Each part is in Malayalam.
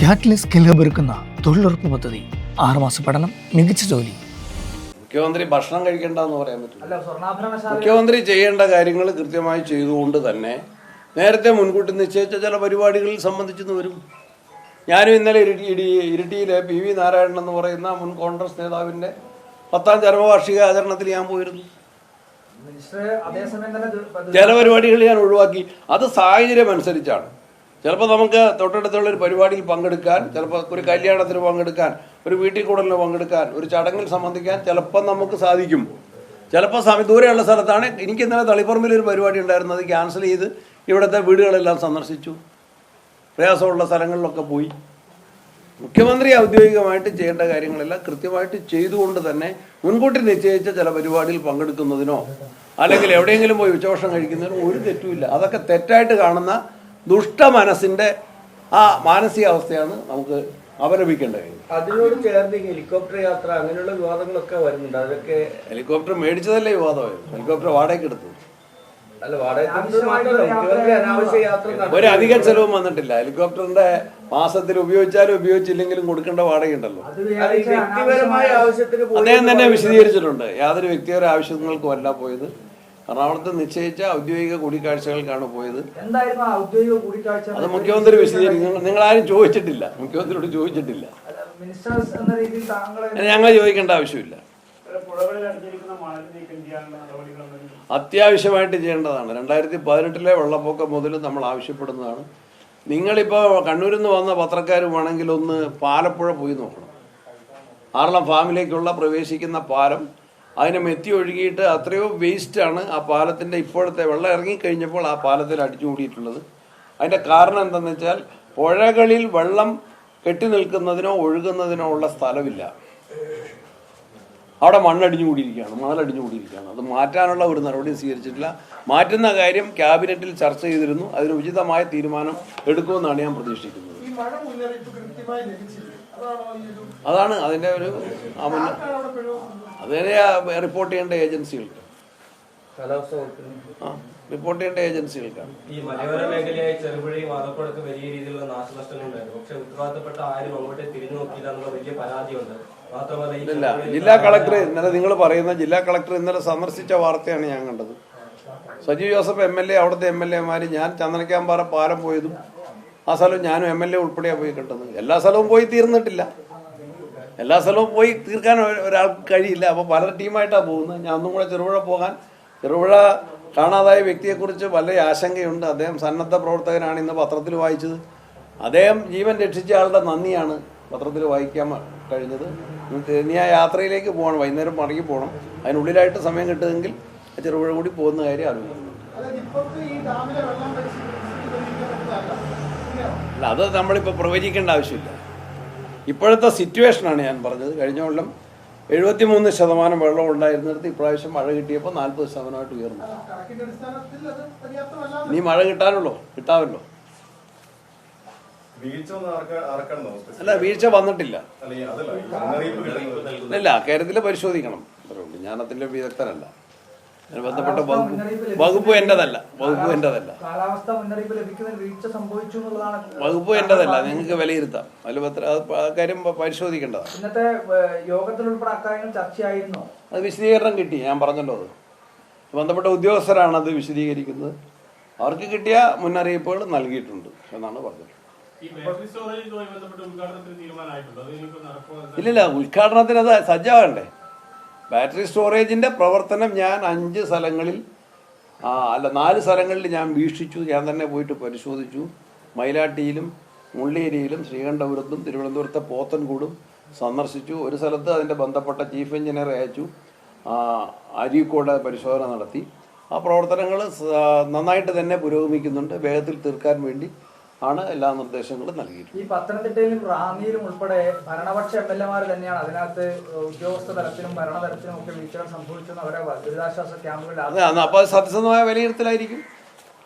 ക്യാറ്റ്ലെസ് കിലബൊരുക്കുന്ന തൊഴിലുറപ്പ് പദ്ധതി 6 മാസ പഠനം മികച്ച ജോലി. മുഖ്യമന്ത്രി ഭക്ഷണം കഴിക്കേണ്ടെന്ന് പറയാൻ പറ്റില്ല. മുഖ്യമന്ത്രി ചെയ്യേണ്ട കാര്യങ്ങൾ കൃത്യമായി ചെയ്തുകൊണ്ട് തന്നെ നേരത്തെ മുൻകൂട്ടി നിശ്ചയിച്ച ചില പരിപാടികളിൽ സംബന്ധിച്ചെന്ന് വരും. ഞാനും ഇന്നലെ ഇരിട്ടിയിലെ PV നാരായണൻ എന്ന് പറയുന്ന മുൻ കോൺഗ്രസ് നേതാവിൻ്റെ 10ാം ചരമവാർഷിക ആചരണത്തിൽ ഞാൻ പോയിരുന്നു. ചില പരിപാടികൾ ഞാൻ ഒഴിവാക്കി. അത് സാഹചര്യം അനുസരിച്ചാണ്. ചിലപ്പോൾ നമുക്ക് തൊട്ടടുത്തുള്ളൊരു പരിപാടിയിൽ പങ്കെടുക്കാൻ, ചിലപ്പോൾ ഒരു കല്യാണത്തിന് പങ്കെടുക്കാൻ, ഒരു വീട്ടിൽ കൂടലിന് പങ്കെടുക്കാൻ, ഒരു ചടങ്ങിൽ സംബന്ധിക്കാൻ ചിലപ്പോൾ നമുക്ക് സാധിക്കും. ചിലപ്പോൾ ദൂരെയുള്ള സ്ഥലത്താണ്. എനിക്ക് ഇന്നലെ തളിപ്പറമ്പിലൊരു പരിപാടി ഉണ്ടായിരുന്നു, അത് ക്യാൻസൽ ചെയ്ത് ഇവിടുത്തെ വീടുകളെല്ലാം സന്ദർശിച്ചു, പ്രയാസമുള്ള സ്ഥലങ്ങളിലൊക്കെ പോയി. മുഖ്യമന്ത്രി ഔദ്യോഗികമായിട്ട് ചെയ്യേണ്ട കാര്യങ്ങളെല്ലാം കൃത്യമായിട്ട് ചെയ്തുകൊണ്ട് തന്നെ മുൻകൂട്ടി നിശ്ചയിച്ച ചില പരിപാടിയിൽ പങ്കെടുക്കുന്നതിനോ അല്ലെങ്കിൽ എവിടെയെങ്കിലും പോയി ഉച്ചഭക്ഷണം കഴിക്കുന്നതിനോ ഒരു തെറ്റുമില്ല. അതൊക്കെ തെറ്റായിട്ട് കാണുന്ന ദുഷ്ട മനസ്സിൻ്റെ ആ മാനസികാവസ്ഥയാണ് നമുക്ക് അപലപിക്കേണ്ട കാര്യം. അതിനോട് ചേർന്ന് ഹെലികോപ്റ്റർ യാത്ര അങ്ങനെയുള്ള വിവാദങ്ങളൊക്കെ വരുന്നുണ്ട്. അതൊക്കെ ഹെലികോപ്റ്റർ മേടിച്ചതല്ലേ വിവാദമായിരുന്നു. ഹെലികോപ്റ്റർ വാടകയ്ക്ക് എടുത്തു. അല്ല, വാടക ഒരു അധികം ചെലവും വന്നിട്ടില്ല. ഹെലികോപ്റ്ററിന്റെ മാസത്തിൽ ഉപയോഗിച്ചാലും ഉപയോഗിച്ചില്ലെങ്കിലും കൊടുക്കേണ്ട വാടകയുണ്ടല്ലോ. വ്യക്തിപരമായ ആവശ്യത്തിന് അദ്ദേഹം തന്നെ വിശദീകരിച്ചിട്ടുണ്ട്. യാതൊരു വ്യക്തിപര ആവശ്യങ്ങൾക്കും അല്ല പോയത്. എറണാകുളത്ത് നിശ്ചയിച്ച ഔദ്യോഗിക കൂടിക്കാഴ്ചകൾക്കാണ് പോയത്. അത് മുഖ്യമന്ത്രി വിശദീകരിക്കുന്നു. നിങ്ങൾ ആരും ചോദിച്ചിട്ടില്ല, മുഖ്യമന്ത്രിയോട് ചോദിച്ചിട്ടില്ല. ഞങ്ങൾ ചോദിക്കേണ്ട ആവശ്യമില്ല. അത്യാവശ്യമായിട്ട് ചെയ്യേണ്ടതാണ്. 2018 വെള്ളപ്പൊക്കം മുതൽ നമ്മൾ ആവശ്യപ്പെടുന്നതാണ്. നിങ്ങളിപ്പോൾ കണ്ണൂരിൽ നിന്ന് വന്ന പത്രക്കാരുമാണെങ്കിൽ ഒന്ന് പാലപ്പുഴ പോയി നോക്കണം. ആറളം ഫാമിലേക്കുള്ള പ്രവേശിക്കുന്ന പാലം, അതിനെ മെത്തി ഒഴുകിയിട്ട് അത്രയോ വേസ്റ്റാണ് ആ പാലത്തിൻ്റെ ഇപ്പോഴത്തെ വെള്ളം ഇറങ്ങിക്കഴിഞ്ഞപ്പോൾ ആ പാലത്തിൽ അടിച്ചു കൂടിയിട്ടുള്ളത്. അതിൻ്റെ കാരണം എന്താണെന്ന് വെച്ചാൽ പുഴകളിൽ വെള്ളം കെട്ടി നിൽക്കുന്നതിനോ ഒഴുകുന്നതിനോ ഉള്ള സ്ഥലമില്ല. അവിടെ മണ്ണടിഞ്ഞു കൂടിയിരിക്കുകയാണ്, മണലടിഞ്ഞു കൂടിയിരിക്കുകയാണ്. അത് മാറ്റാനുള്ള ഒരു നടപടിയും സ്വീകരിച്ചിട്ടില്ല. മാറ്റുന്ന കാര്യം ക്യാബിനറ്റിൽ ചർച്ച ചെയ്തിരുന്നു. അതിന് ഉചിതമായ തീരുമാനം എടുക്കുമെന്നാണ് ഞാൻ പ്രതീക്ഷിക്കുന്നത്. അതാണ് അതിൻ്റെ ഒരു അതിനെ റിപ്പോർട്ട് ചെയ്യേണ്ട ഏജൻസികൾക്ക് റിപ്പോർട്ട് ചെയ്യേണ്ട ഏജൻസികൾക്കാണ്. ഈ മലയോര മേഖലയായ ചെറുപുഴയും വാതക്കോടൊക്കെ വലിയ രീതിയിലുള്ള നാശനഷ്ടങ്ങൾ ഉണ്ടായിരുന്നു. പക്ഷെ ഉത്തരവാദിത്തപ്പെട്ട ആരും അങ്ങോട്ട് തിരിഞ്ഞു നോക്കിയില്ല എന്നുള്ള വലിയ പരാതിയുണ്ട്. മാത്രമല്ല ഇല്ല, ജില്ലാ കളക്ടർ ഇന്നലെ നിങ്ങൾ പറയുന്ന ജില്ലാ കളക്ടർ ഇന്നലെ സന്ദർശിച്ച വാർത്തയാണ് ഞാൻ കണ്ടത്. സജീവ് ജോസഫ് MLA, അവിടുത്തെ MLA മാർ, ഞാൻ ചന്ദനക്കാമ്പാറ പാലം പോയതും ആ സ്ഥലവും ഞാനും MLA ഉൾപ്പെടെയാണ് പോയി കണ്ടത്. എല്ലാ സ്ഥലവും പോയി തീർന്നിട്ടില്ല. എല്ലാ സ്ഥലവും പോയി തീർക്കാൻ ഒരാൾക്ക് കഴിയില്ല. അപ്പോൾ പല ടീമായിട്ടാണ് പോകുന്നത്. ഞാൻ ഒന്നും കൂടെ ചെറുപുഴ പോകാൻ, ചെറുപുഴ കാണാതായ വ്യക്തിയെക്കുറിച്ച് വലിയ ആശങ്കയുണ്ട്. അദ്ദേഹം സന്നദ്ധ പ്രവർത്തകനാണ്. ഇന്ന് പത്രത്തിൽ വായിച്ചത്. അദ്ദേഹം ജീവൻ രക്ഷിച്ച ആളുടെ നന്ദിയാണ് പത്രത്തിൽ വായിക്കാൻ കഴിഞ്ഞത്. ഇനി ആ യാത്രയിലേക്ക് പോകണം, വൈകുന്നേരം മടങ്ങി പോകണം. അതിനുള്ളിലായിട്ട് സമയം കിട്ടുമെങ്കിൽ ചെറുപുഴ കൂടി പോകുന്ന കാര്യം ആലോചിക്കുന്നു. അല്ല, അത് നമ്മളിപ്പോൾ പ്രവചിക്കേണ്ട ആവശ്യമില്ല. ഇപ്പോഴത്തെ സിറ്റുവേഷനാണ് ഞാൻ പറഞ്ഞത്. കഴിഞ്ഞ കൊല്ലം 73% വെള്ളം ഉണ്ടായിരുന്നിടത്ത് ഇപ്രാവശ്യം മഴ കിട്ടിയപ്പോൾ 40% ഉയർന്നു. ഇനി മഴ കിട്ടാമല്ലോ. അല്ല, വീഴ്ച വന്നിട്ടില്ല. ഇല്ല, കാര്യത്തിൽ പരിശോധിക്കണം. ഞാൻ അതിൻ്റെ വിദഗ്ധനല്ല. അതിന് ബന്ധപ്പെട്ട വകുപ്പ് എന്റേതല്ല. വകുപ്പ് എന്റേതല്ല. നിങ്ങൾക്ക് വിലയിരുത്താം. അതിൽ കാര്യം പരിശോധിക്കേണ്ടതാണ്. അത് വിശദീകരണം കിട്ടി. ഞാൻ പറഞ്ഞല്ലോ, അത് ബന്ധപ്പെട്ട ഉദ്യോഗസ്ഥരാണ് അത് വിശദീകരിക്കുന്നത്. അവർക്ക് കിട്ടിയ മുന്നറിയിപ്പുകൾ നൽകിയിട്ടുണ്ട് എന്നാണ് പറഞ്ഞത്. ഇല്ലില്ല, ഉദ്ഘാടനത്തിന് അത് സജ്ജമാകണ്ടേ. ബാറ്ററി സ്റ്റോറേജിൻ്റെ പ്രവർത്തനം ഞാൻ 5 സ്ഥലങ്ങളിൽ 4 സ്ഥലങ്ങളിൽ ഞാൻ വീക്ഷിച്ചു. ഞാൻ തന്നെ പോയിട്ട് പരിശോധിച്ചു. മയിലാട്ടിയിലും മുള്ളേരിയിലും ശ്രീകണ്ഠപുരത്തും തിരുവനന്തപുരത്തെ പോത്തൻകൂടും സന്ദർശിച്ചു. ഒരു സ്ഥലത്ത് അതിൻ്റെ ബന്ധപ്പെട്ട ചീഫ് എഞ്ചിനീയറെ അയച്ചു. അരീക്കോട് പരിശോധന നടത്തി. ആ പ്രവർത്തനങ്ങൾ നന്നായിട്ട് തന്നെ പുരോഗമിക്കുന്നുണ്ട്. വേഗത്തിൽ തീർക്കാൻ വേണ്ടി ആണ് എല്ലാ നിർദ്ദേശങ്ങളും നൽകിയിട്ടുള്ളത്. ഈ പത്തനംതിട്ടയിലും റാന്നിയിലും ഉൾപ്പെടെ ഭരണപക്ഷ MLA മാർ തന്നെയാണ് അതിനകത്ത് ഉദ്യോഗസ്ഥ തലത്തിലും ഭരണതലത്തിലും ഒക്കെ വീഴ്ചകൾ സംഭവിച്ചെന്ന് അവരെ ദുരിതാശ്വാസ ക്യാമ്പുകളിൽ. അതെ, അപ്പോൾ അത് സത്യസന്ധമായ വിലയിരുത്തലായിരിക്കും.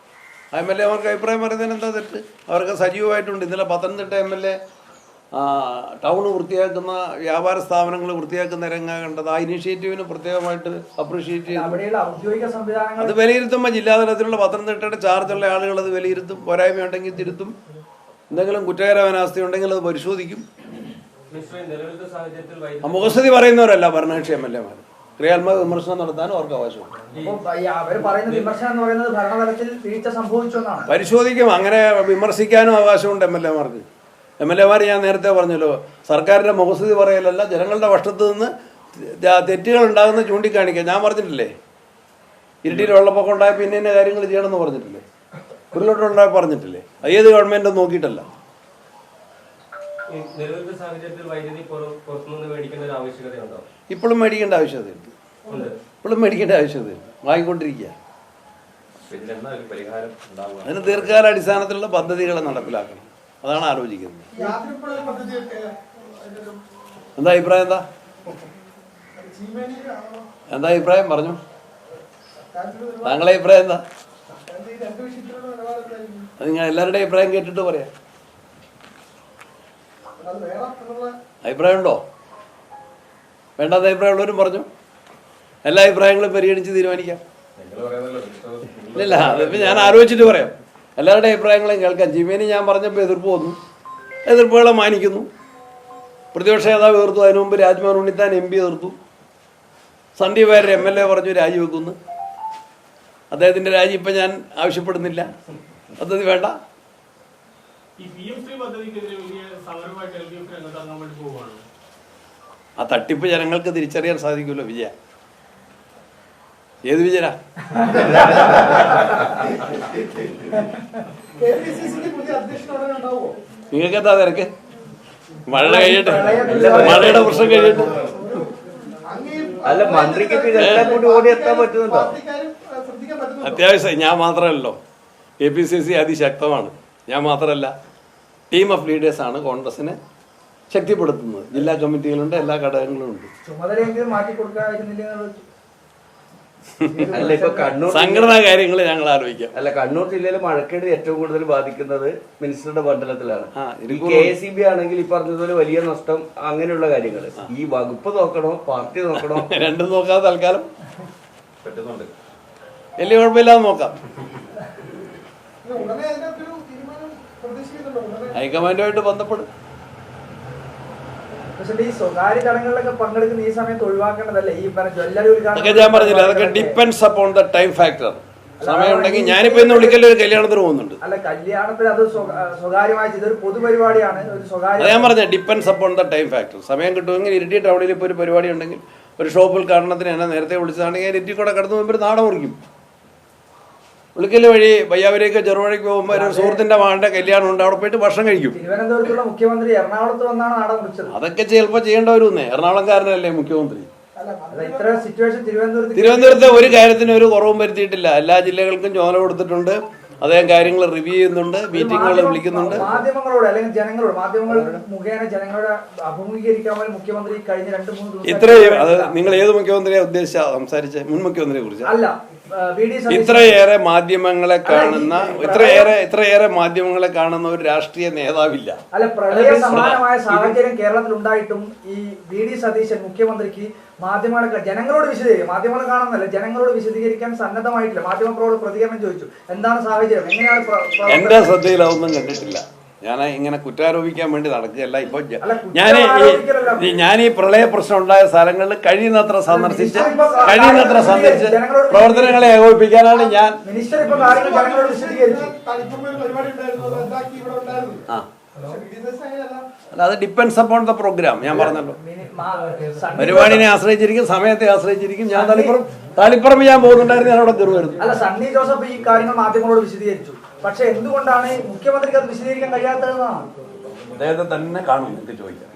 MLA മാർക്ക് അഭിപ്രായം പറയുന്നതിന് എന്താ തെറ്റ്? അവർക്ക് സജീവമായിട്ടുണ്ട്. ഇന്നലെ പത്തനംതിട്ട MLA ടൗണ് വൃത്തിയാക്കുന്ന, വ്യാപാര സ്ഥാപനങ്ങൾ വൃത്തിയാക്കുന്ന രംഗം കണ്ടത്. ആ ഇനീഷ്യേറ്റീവിന് പ്രത്യേകമായിട്ട് അപ്രീഷിയേറ്റ് ചെയ്തു. അത് വിലയിരുത്തുമ്പോൾ ജില്ലാതലത്തിലുള്ള പത്തനംതിട്ടയുടെ ചാർജുള്ള ആളുകൾ അത് വിലയിരുത്തും. പോരായ്മയുണ്ടെങ്കിൽ തിരുത്തും. എന്തെങ്കിലും കുറ്റകരമായ അവസ്ഥയുണ്ടെങ്കിൽ അത് പരിശോധിക്കും. മിനിസ്റ്റർ, നിലവിലത്തെ സാഹചര്യത്തിൽ മുഖസ്തുതി പറയുന്നവരല്ല ഭരണകക്ഷി MLA-മാർ. ക്രിയാത്മക വിമർശനം നടത്താനും അവർക്ക് അവകാശമുണ്ട്. അവര് പറയുന്ന വിമർശനം എന്ന് പറയുന്നത് ഭരണതലത്തിൽ വീഴ്ച സംഭവിച്ചു എന്നാണ്. പരിശോധിക്കും. അങ്ങനെ വിമർശിക്കാനും അവകാശമുണ്ട് MLA-മാർക്ക്. MLA-മാർ ഞാൻ നേരത്തെ പറഞ്ഞല്ലോ, സർക്കാരിന്റെ മുഖസ്തുതി പറയലല്ല, ജനങ്ങളുടെ പക്ഷത്ത് നിന്ന് തെറ്റുകൾ ഉണ്ടാകുന്ന ചൂണ്ടിക്കാണിക്കുക. ഞാൻ പറഞ്ഞിട്ടില്ലേ, ഇരിട്ടിയിൽ വെള്ളപ്പൊക്കം ഉണ്ടായപ്പോൾ ഇന്ന കാര്യങ്ങൾ ചെയ്യണമെന്ന് പറഞ്ഞിട്ടില്ലേ, ഉരുളോട്ടുണ്ടായി പറഞ്ഞിട്ടില്ലേ? ഏത് ഗവൺമെന്റ് നോക്കിയിട്ടല്ല. നിലവിലത്തെ സാഹചര്യത്തിൽ വൈദ്യുതി പുറത്തുനിന്ന് മേടിക്കേണ്ട ഒരു ആവശ്യകതയുണ്ടോ? ഇപ്പോഴും മേടിക്കേണ്ട ആവശ്യകതയുണ്ട്. ഇപ്പോഴും മേടിക്കേണ്ട ആവശ്യകതയുണ്ട്. വാങ്ങിക്കൊണ്ടിരിക്കുക. അതിന് ദീർഘകാലാടിസ്ഥാനത്തിലുള്ള പദ്ധതികൾ നടപ്പിലാക്കണം. അതാണ് ആലോചിക്കുന്നത്. എന്താ അഭിപ്രായം? എന്താ അഭിപ്രായം പറഞ്ഞു? താങ്കളുടെ അഭിപ്രായം എന്താ? അത് നിങ്ങൾ എല്ലാവരുടെയും അഭിപ്രായം കേട്ടിട്ട് പറയാം. അഭിപ്രായം ഉണ്ടോ? വേണ്ടാത്ത അഭിപ്രായം ഉള്ളവരും പറഞ്ഞു. എല്ലാ അഭിപ്രായങ്ങളും പരിഗണിച്ച് തീരുമാനിക്കാം. ഇല്ല, അതിപ്പോൾ ഞാൻ ആലോചിച്ചിട്ട് പറയാം. എല്ലാവരുടെയും അഭിപ്രായങ്ങളെയും കേൾക്കാം. ജിമേനി ഞാൻ പറഞ്ഞപ്പോൾ എതിർപ്പ് വന്നു, എതിർപ്പുകളെ മാനിക്കുന്നു. പ്രതിപക്ഷ നേതാവ് എതിർത്തു. അതിനു മുമ്പ് രാജ്മോഹൻ ഉണ്ണിത്താൻ MP എതിർത്തു. സന്ദീപ് വാര്യർ MLA പറഞ്ഞു രാജിവെക്കുന്നു. അദ്ദേഹത്തിൻ്റെ രാജി ഇപ്പം ഞാൻ ആവശ്യപ്പെടുന്നില്ല. പദ്ധതി വേണ്ട. ആ തട്ടിപ്പ് ജനങ്ങൾക്ക് തിരിച്ചറിയാൻ സാധിക്കുമല്ലോ. വിജയ ഏത് വിജയനാ? നിങ്ങൾക്ക് എന്താ തിരക്ക്? മഴ കഴിയട്ടെ, മഴയുടെ പ്രശ്നം കഴിയട്ടെ. അല്ല, മന്ത്രിക്ക് ഓടി എത്താൻ പറ്റുന്നുണ്ടോ? അത്യാവശ്യം ഞാൻ മാത്രമല്ലോ, APCC അതിശക്തമാണ്. ഞാൻ മാത്രമല്ല, ടീം ഓഫ് ലീഡേഴ്സ് ആണ് കോൺഗ്രസിനെ ശക്തിപ്പെടുത്തുന്നത്. ജില്ലാ കമ്മിറ്റികളുണ്ട്, എല്ലാ ഘടകങ്ങളും ഉണ്ട്. അല്ല, ഇപ്പൊ കണ്ണൂർ സംഘടനാ കാര്യങ്ങൾ ഞങ്ങൾ ആലോചിക്കാം. അല്ല, കണ്ണൂർ ജില്ലയിൽ മഴക്കെടുതി ഏറ്റവും കൂടുതൽ ബാധിക്കുന്നത് മിനിസ്റ്ററുടെ മണ്ഡലത്തിലാണ്. KSEB ആണെങ്കിൽ ഈ പറഞ്ഞതുപോലെ വലിയ നഷ്ടം, അങ്ങനെയുള്ള കാര്യങ്ങൾ. ഈ വകുപ്പ് നോക്കണോ, പാർട്ടി നോക്കണോ? രണ്ടും നോക്കാതെ തൽക്കാലം പറ്റുന്നുണ്ട്. വലിയ കുഴപ്പമില്ലാതെ നോക്കാം. ഹൈക്കമാൻഡുമായിട്ട് ബന്ധപ്പെടും. ഈ സ്വകാര്യ ചടങ്ങുകളിലൊക്കെ പങ്കെടുക്കുന്ന ഈ സമയത്ത് ഒഴിവാക്കേണ്ടതല്ലേ ഈ ജ്വല്ലറി അതൊക്കെ ഞാൻ പറഞ്ഞില്ല. അതൊക്കെ depends upon the time factor. സമയം ഉണ്ടെങ്കിൽ ഞാനിപ്പോ ഇന്ന് വിളിക്കല് ഒരു കല്യാണത്തിന് പോകുന്നുണ്ട്. അല്ല, കല്യാണത്തിന് അത് സ്വകാര്യമായി ഇതൊരു പൊതുപരിപാടിയാണ്. ഒരു സ്വകാര്യ ഞാൻ പറഞ്ഞ depends upon the time factor. സമയം കിട്ടുമെങ്കിൽ ഇരിട്ടി ടൗണിൽ ഇപ്പോൾ ഒരു പരിപാടി ഉണ്ടെങ്കിൽ, ഒരു ഷോപ്പിൽ കാണണത്തിന് എന്നെ നേരത്തെ വിളിച്ചതാണെങ്കിൽ ഇരിട്ടി കൂടെ കടന്നു പോകുമ്പോൾ നാടൻ മുറിക്കും. വിളിക്കല് വഴി വയ്യാവരേക്ക് ചെറുവഴിക്ക് പോകുമ്പോൾ ഒരു സുഹൃത്തിന്റെ മകന്റെ കല്യാണം ഉണ്ട്, അവിടെ പോയിട്ട് ഭക്ഷണം കഴിക്കും. തിരുവനന്തപുരത്തുള്ള മുഖ്യമന്ത്രി എറണാകുളത്ത് വന്നാണ് നാടൻ മുറിച്ചത്. അതൊക്കെ ചിലപ്പോൾ ചെയ്യേണ്ടവരുന്നേ. എറണാകുളംകാരനല്ലേ മുഖ്യമന്ത്രി. തിരുവനന്തപുരത്ത് ഒരു കാര്യത്തിന് ഒരു കുറവും വരുത്തിയിട്ടില്ല. എല്ലാ ജില്ലകൾക്കും ചുമതല കൊടുത്തിട്ടുണ്ട്. അദ്ദേഹം കാര്യങ്ങൾ റിവ്യൂ ചെയ്യുന്നുണ്ട്, മീറ്റിങ്ങുകൾ വിളിക്കുന്നുണ്ട്. മാധ്യമങ്ങളോട് അല്ലെങ്കിൽ ജനങ്ങളോട്, മാധ്യമങ്ങൾ മുഖേന ജനങ്ങളോട് അഭിമുഖീകരിക്കാൻ വേണ്ടി മുഖ്യമന്ത്രി കഴിഞ്ഞ 2-3 ദിവസം ഇത്രയും അത് നിങ്ങൾ ഏത് മുഖ്യമന്ത്രിയെ ഉദ്ദേശിച്ച സംസാരിച്ച മുൻ മുഖ്യമന്ത്രിയെ കുറിച്ച് അല്ല, ഇത്രയേറെ മാധ്യമങ്ങളെ കാണുന്ന ഒരു രാഷ്ട്രീയ നേതാവില്ല. അല്ല, പ്രളയ സമാനമായ സാഹചര്യം കേരളത്തിൽ ഉണ്ടായിട്ടും ഈ VD സതീശൻ മുഖ്യമന്ത്രിക്ക് മാധ്യമങ്ങളെ ജനങ്ങളോട് വിശദീകരിക്കും, മാധ്യമങ്ങളെ കാണുന്നല്ല, ജനങ്ങളോട് വിശദീകരിക്കാൻ സന്നദ്ധമായിട്ടില്ല. മാധ്യമങ്ങളോട് പ്രതികരണം ചോദിച്ചു, എന്താണ് സാഹചര്യം, എങ്ങനെയാണ്? എന്റെ ശ്രദ്ധയിൽ അതൊന്നും കണ്ടിട്ടില്ല. ഞാൻ ഇങ്ങനെ കുറ്റാരോപിക്കാൻ വേണ്ടി നടക്കുകയല്ല. ഇപ്പൊ ഞാൻ ഈ പ്രളയ പ്രശ്നം ഉണ്ടായ സ്ഥലങ്ങളിൽ കഴിയുന്നത്ര സന്ദർശിച്ച് പ്രവർത്തനങ്ങളെ ഏകോപിപ്പിക്കാനാണ് ഞാൻ. മിനിസ്റ്റർ ഇപ്പൊ കാര്യങ്ങൾ ജനങ്ങളോട് വിശദീകരിച്ചു. അല്ല, അത് ഡിപ്പെൻഡ്സ് അപ്പോൺ ദ പ്രോഗ്രാം. ഞാൻ പറഞ്ഞല്ലോ, പരിപാടിനെ ആശ്രയിച്ചിരിക്കും, സമയത്തെ ആശ്രയിച്ചിരിക്കും. ഞാൻ തളിപ്പറമ്പ് ഞാൻ പോകുന്നുണ്ടായിരുന്നു, ഞാൻ അവിടെ കയറുമായിരുന്നു. അല്ല, സണ്ണി ജോസഫ് ഈ കാര്യങ്ങൾ മാധ്യമങ്ങളോട് വിശദീകരിച്ചു. പക്ഷെ എന്തുകൊണ്ടാണ് മുഖ്യമന്ത്രിക്ക് അത് വിശദീകരിക്കാൻ കഴിയാത്തതെന്നാണ് അദ്ദേഹത്തെ തന്നെ കാണും. നിങ്ങൾക്ക് ചോദിക്കാം.